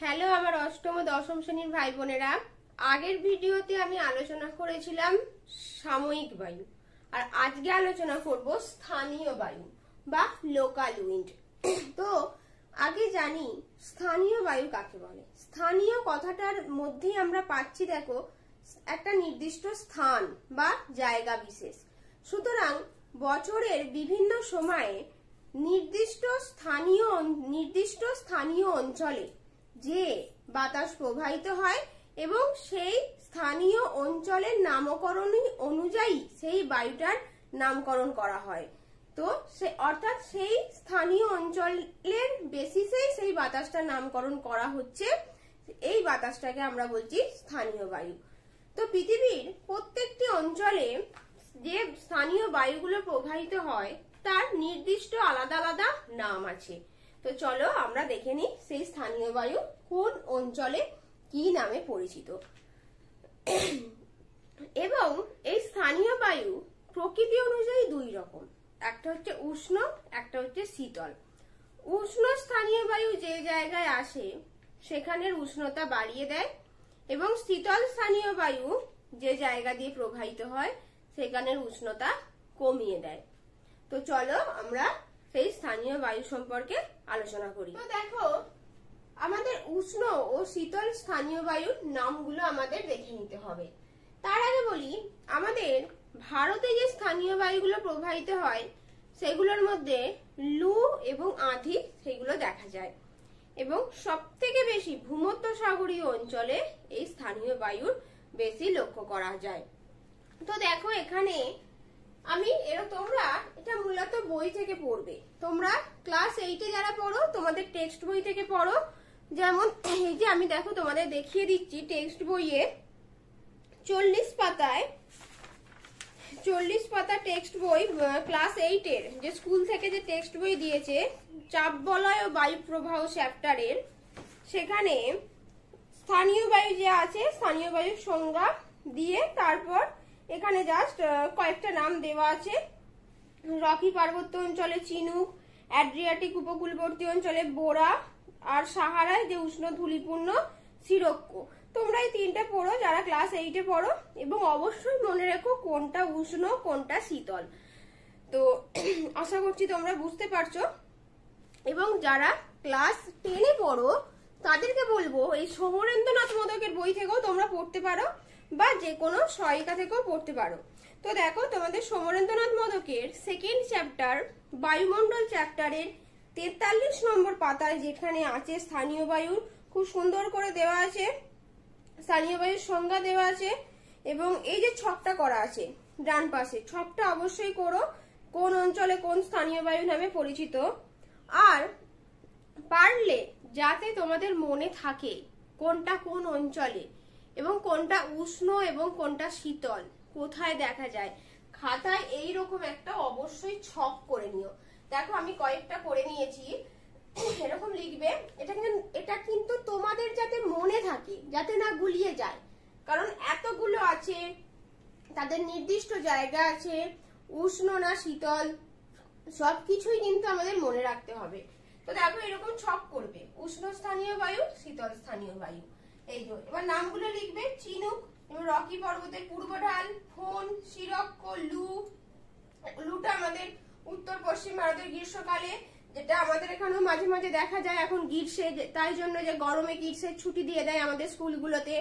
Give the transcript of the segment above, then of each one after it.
Hello আমার অষ্টম ও দশম শ্রেণীর ভাই বোনেরা, আগের ভিডিওতে আমি আলোচনা করেছিলাম সাময়িক বায়ু, আর আজকে আলোচনা করব স্থানীয় বায়ু বা লোকাল উইন্ড। তো আগে জানি স্থানীয় বায়ু কাকে বলে। স্থানীয় কথাটার মধ্যেই আমরা পাচ্ছি দেখো একটা নির্দিষ্ট স্থান বা জায়গা বিশেষ। সুতরাং বছরের বিভিন্ন সময়ে নির্দিষ্ট স্থানীয় অঞ্চলে যে বাতাস প্রবাহিত হয় এবং সেই স্থানীয় অঞ্চলের নামকরণ অনুযায়ী সেই বায়ুটার নামকরণ করা হয়। তো অর্থাৎ সেই স্থানীয় অঞ্চলের বেসিসেই সেই বাতাসটার নামকরণ করা হচ্ছে। এই বাতাসটাকে আমরা বলছি স্থানীয় বায়ু। তো পৃথিবীর প্রত্যেকটি অঞ্চলে যে স্থানীয় বায়ুগুলো প্রবাহিত হয় তার নির্দিষ্ট আলাদা আলাদা নাম আছে। তো চলো আমরা দেখে নিই সেই স্থানীয় বায়ু কোন অঞ্চলে কি নামে পরিচিত। এবং এই স্থানীয় বায়ু প্রকৃতি অনুযায়ী দুই রকম, একটা হচ্ছে উষ্ণ, একটা হচ্ছে শীতল। উষ্ণ স্থানীয় বায়ু যে জায়গায় আসে সেখানের উষ্ণতা বাড়িয়ে দেয় এবং শীতল স্থানীয় বায়ু যে জায়গা দিয়ে প্রবাহিত হয় সেখানের উষ্ণতা কমিয়ে দেয়। তো চলো আমরা সেই স্থানীয় বায়ু সম্পর্কে আলোচনা করি। তো দেখো আমাদের উষ্ণ ও শীতল স্থানীয় বায়ুর নামগুলো আমাদের দেখে নিতে হবে। তার আগে বলি আমাদের ভারতে যে স্থানীয় বায়ুগুলো প্রবাহিত হয় সেগুলোর মধ্যে লু এবং আঁধি সেগুলো দেখা যায় এবং সব থেকে বেশি ভূমধ্যসাগরীয় অঞ্চলে এই স্থানীয় বায়ুর বেশি লক্ষ্য করা যায়। তো দেখো এখানে তোমরা এটা মূলত বই থেকে পড়বে। তোমরা ক্লাস 8-এ যারা পড়ো তোমাদের টেক্সট বই থেকে পড়ো। যেমন এই যে আমি দেখো তোমাদের দেখিয়ে দিচ্ছি টেক্সট বইয়ে 40 পাতা টেক্সট বই, ক্লাস 8-এর যে স্কুল থেকে যে টেক্সট বই দিয়েছে চাপ বলয় ও বায়ু প্রবাহ চ্যাপ্টারের, সেখানে স্থানীয় বায়ু যে আছে স্থানীয় বায়ুর সংজ্ঞা দিয়ে তারপর এখানে জাস্ট কয়েকটা নাম দেওয়া আছে। রকি পার্বত্য অঞ্চলে চিনুক, অ্যাড্রিয়াটিক উপকূলবর্তী অঞ্চলে বোরা, আর সাহারায় যে উষ্ণ ধূলিপূর্ণ সিরক্কো। তোমরা এই তিনটে পড়ো যারা ক্লাস 8-এ পড়ো এবং অবশ্যই মনে রেখো কোনটা উষ্ণ কোনটা শীতল। তো আশা করছি তোমরা বুঝতে পারছো। এবং যারা ক্লাস 10-এ পড়ো তাদেরকে বলবো এই সমরেন্দ্রনাথ মোদকের বই থেকেও তোমরা পড়তে পারো বা যে কোনো সহায়িকা থেকেও পড়তে পারো। তো দেখো তোমাদের সমরেন্দ্রনাথ মোদকের সেকেন্ড চ্যাপ্টার বায়ুমণ্ডল চ্যাপ্টারের 43 নম্বর পাতায় যেখানে আছে স্থানীয় বায়ু খুব সুন্দর করে দেওয়া আছে, স্থানীয় বায়ুর সংজ্ঞা দেওয়া আছে এবং এই যে ছকটা করা আছে ডান পাশে ছকটা অবশ্যই করো কোন অঞ্চলে কোন স্থানীয় বায়ু নামে পরিচিত। আর পারলে যাতে তোমাদের মনে থাকে কোনটা কোন অঞ্চলে এবং কোনটা উষ্ণ এবং কোনটা শীতল কোথায় দেখা যায়, খাতায় এইরকম একটা অবশ্যই ছক করে নিও। দেখো আমি কয়েকটা করে নিয়েছি, এরকম লিখবে। এটা কিন্তু তোমাদের যাতে মনে থাকে, যাতে না গুলিয়ে যায়, কারণ এতগুলো আছে তাদের নির্দিষ্ট জায়গা আছে, উষ্ণ না শীতল সবকিছুই কিন্তু আমাদের মনে রাখতে হবে। তো দেখো এরকম ছক করবে, উষ্ণ স্থানীয় বায়ু, শীতল স্থানীয় বায়ু। এই যে এবার নামগুলো লিখবে, চিনুক এবং রকি পর্বতের পূর্ব ঢাল, ফোন, সিরক্কো, লুটা আমাদের উত্তর পশ্চিম ভারতের গ্রীষ্মকালে, যেটা আমাদের এখানেও মাঝে মাঝে দেখা যায় এখন গ্রীষ্মে, তাই জন্য যে গরমে গ্রীষ্মের ছুটি দিয়ে দেয় আমাদের স্কুলগুলোতে।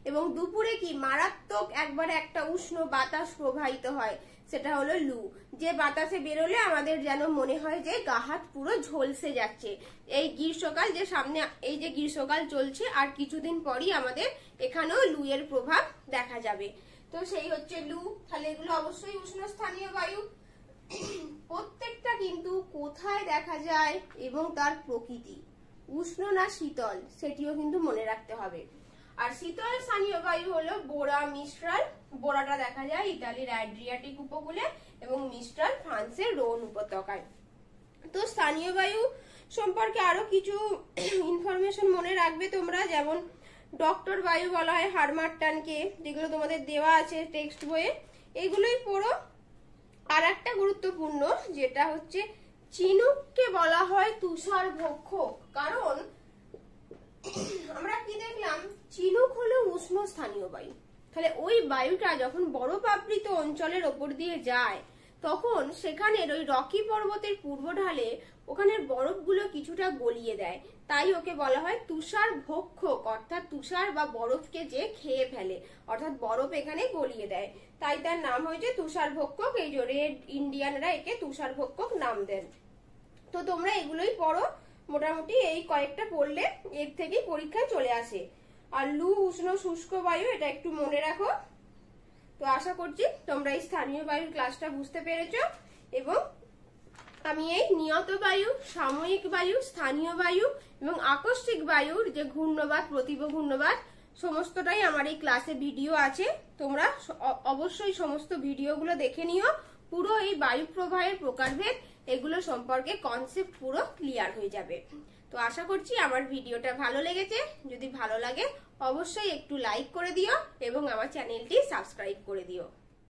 এবং দুপুরে কি মারাত্মক একবারে একটা উষ্ণ বাতাস প্রবাহিত হয়, সেটা হলো লু, যে বাতাসে বেরোলে আমাদের যেন মনে হয় যে গা হাত পুরো ঝলসে যাচ্ছে। এই গ্রীষ্মকাল যে সামনে, এই যে গ্রীষ্মকাল চলছে আর কিছুদিন পরই আমাদের এখানেও লু এর প্রভাব দেখা যাবে। তো সেই হচ্ছে লু। তাহলে এগুলো অবশ্যই উষ্ণ স্থানীয় বায়ু। প্রত্যেকটা কিন্তু কোথায় দেখা যায় এবং তার প্রকৃতি, উষ্ণ না শীতল সেটিও কিন্তু মনে রাখতে হবে। আর শীতল স্থানীয় বায়ু হলো বোরা, মিস্ট্রাল। বোরাটা দেখা যায় ইতালির অ্যাড্রিয়াটিক উপকূলে এবং মিস্ট্রাল ফ্রান্সের রোন উপত্যকায়। তো স্থানীয় বায়ু সম্পর্কে আরো কিছু ইনফরমেশন মনে রাখবে তোমরা, যেমন ডক্টর বায়ু বলা হয় হারমাট্টানকে, যেগুলো তোমাদের দেওয়া আছে টেক্সট বইয়ে, এগুলোই পড়ো। আর একটা গুরুত্বপূর্ণ যেটা হচ্ছে চিনুককে বলা হয় তুষার ভক্ষক, কারণ আমরা কি দেখলাম, চিনুক হলো উষ্ণ স্থানীয় বায়ু। তাহলে ওই বায়ুটা যখন বরফ আবৃত অঞ্চলের ওপর দিয়ে যায় তখন সেখানের ওই রকি পর্বতের পূর্ব ঢালে ওখানের বরফগুলো কিছুটা গলিয়ে দেয়, তাই ওকে বলা হয় তুষার ভক্ষক, অর্থাৎ তুষার বা বরফকে যে খেয়ে ফেলে, অর্থাৎ বরফ এখানে গলিয়ে দেয়, তাই তার নাম হয়েছে তুষার ভক্ষক। এই যে রেড ইন্ডিয়ানরা একে তুষার ভক্ষক নাম দেন। তো তোমরা এগুলোই পড়ো, মোটামুটি এই কয়েকটা পড়লে এর থেকেই পরীক্ষায় চলে আসে। আর লু উষ্ণ শুষ্ক বায়ু, এটা একটু মনে রাখো। তো আশা করছি তোমরা এই স্থানীয় বায়ুর ক্লাসটা বুঝতে পেরেছো, এবং আমি এই নিয়ত বায়ু, সাময়িক বায়ু, স্থানীয় বায়ু এবং আকস্মিক বায়ুর যে ঘূর্ণবাত, প্রতিভ ঘূর্ণবাত, সমস্তটাই আমার এই ক্লাসে ভিডিও আছে। তোমরা অবশ্যই সমস্ত ভিডিওগুলো দেখে নিও। পুরো এই বায়ু প্রবাহের প্রকারভেদ এগুলো সম্পর্কে কনসেপ্ট পুরো ক্লিয়ার হয়ে যাবে। তো আশা করছি আমার ভিডিওটা ভালো লেগেছে। যদি ভালো লাগে অবশ্যই একটু লাইক করে দিও এবং আমার চ্যানেলটি সাবস্ক্রাইব করে দিও।